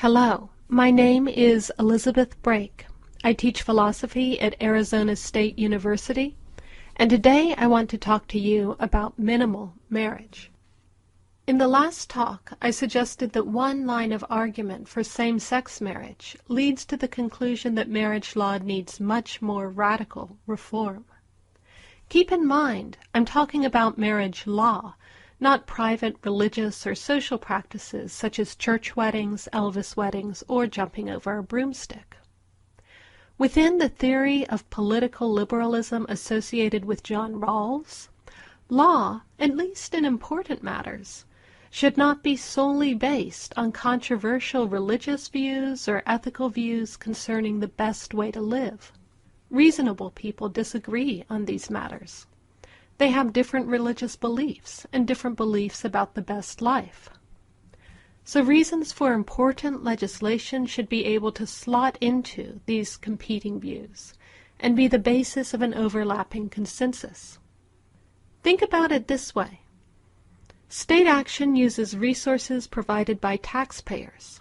Hello, my name is Elizabet Breyk. I teach philosophy at Arizona State University, and today I want to talk to you about minimal marriage. In the last talk, I suggested that one line of argument for same-sex marriage leads to the conclusion that marriage law needs much more radical reform. Keep in mind, I'm talking about marriage law, not private religious or social practices such as church weddings, Elvis weddings, or jumping over a broomstick. Within the theory of political liberalism associated with John Rawls, law, at least in important matters, should not be solely based on controversial religious views or ethical views concerning the best way to live. Reasonable people disagree on these matters. They have different religious beliefs and different beliefs about the best life. So reasons for important legislation should be able to slot into these competing views and be the basis of an overlapping consensus. Think about it this way. State action uses resources provided by taxpayers.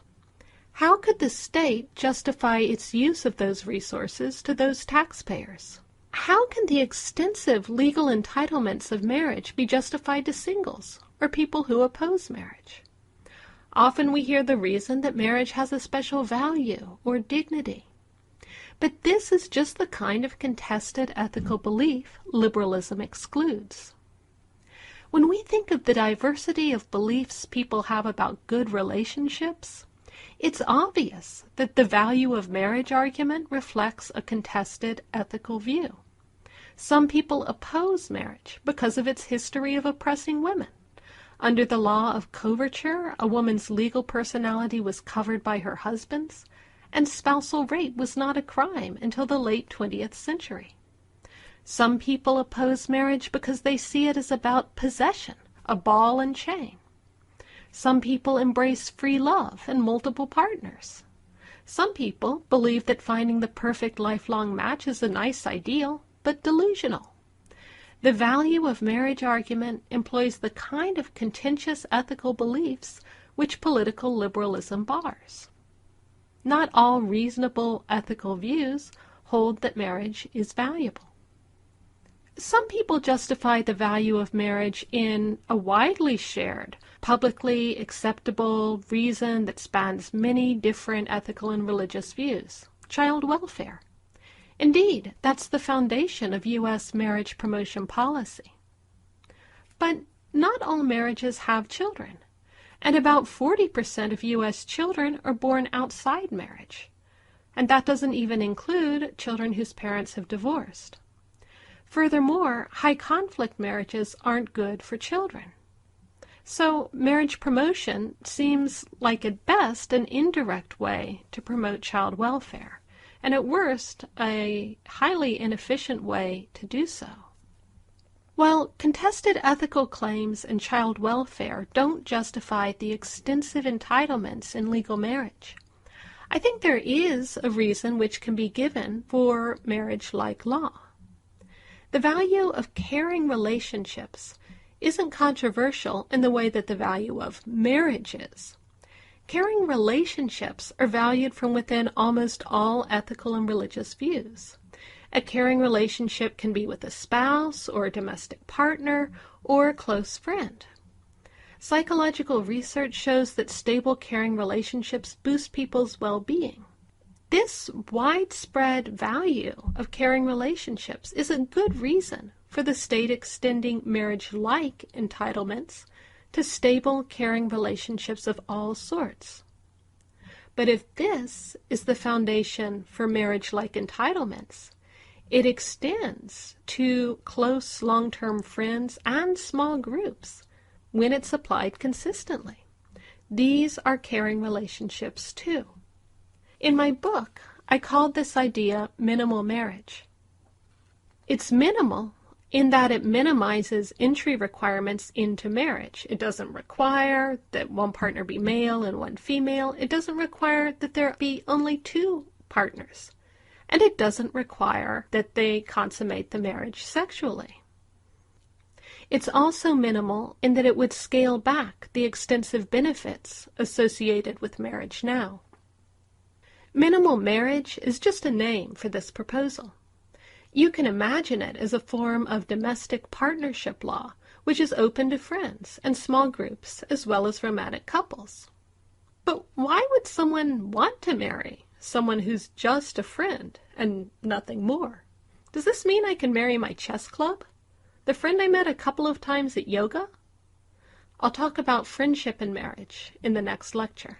How could the state justify its use of those resources to those taxpayers? How can the extensive legal entitlements of marriage be justified to singles or people who oppose marriage? Often we hear the reason that marriage has a special value or dignity. But this is just the kind of contested ethical belief liberalism excludes. When we think of the diversity of beliefs people have about good relationships, it's obvious that the value of marriage argument reflects a contested ethical view. Some people oppose marriage because of its history of oppressing women. Under the law of coverture, a woman's legal personality was covered by her husband's, and spousal rape was not a crime until the late 20th century. Some people oppose marriage because they see it as about possession, a ball and chain. Some people embrace free love and multiple partners. Some people believe that finding the perfect lifelong match is a nice ideal, but delusional. The value of marriage argument employs the kind of contentious ethical beliefs which political liberalism bars. Not all reasonable ethical views hold that marriage is valuable. Some people justify the value of marriage in a widely shared, publicly acceptable reason that spans many different ethical and religious views: child welfare. Indeed, that's the foundation of U.S. marriage promotion policy. But not all marriages have children, and about 40% of U.S. children are born outside marriage, and that doesn't even include children whose parents have divorced. Furthermore, high-conflict marriages aren't good for children. So marriage promotion seems like at best an indirect way to promote child welfare, and at worst a highly inefficient way to do so. While contested ethical claims and child welfare don't justify the extensive entitlements in legal marriage, I think there is a reason which can be given for marriage-like law. The value of caring relationships isn't controversial in the way that the value of marriage is. Caring relationships are valued from within almost all ethical and religious views. A caring relationship can be with a spouse or a domestic partner or a close friend. Psychological research shows that stable caring relationships boost people's well-being. This widespread value of caring relationships is a good reason for the state extending marriage-like entitlements to stable, caring relationships of all sorts. But if this is the foundation for marriage-like entitlements, it extends to close long-term friends and small groups when it's applied consistently. These are caring relationships too. In my book, I called this idea minimal marriage. It's minimal in that it minimizes entry requirements into marriage. It doesn't require that one partner be male and one female. It doesn't require that there be only two partners. And it doesn't require that they consummate the marriage sexually. It's also minimal in that it would scale back the extensive benefits associated with marriage now. Minimal marriage is just a name for this proposal. You can imagine it as a form of domestic partnership law, which is open to friends and small groups as well as romantic couples. But why would someone want to marry someone who's just a friend and nothing more? Does this mean I can marry my chess club? The friend I met a couple of times at yoga? I'll talk about friendship and marriage in the next lecture.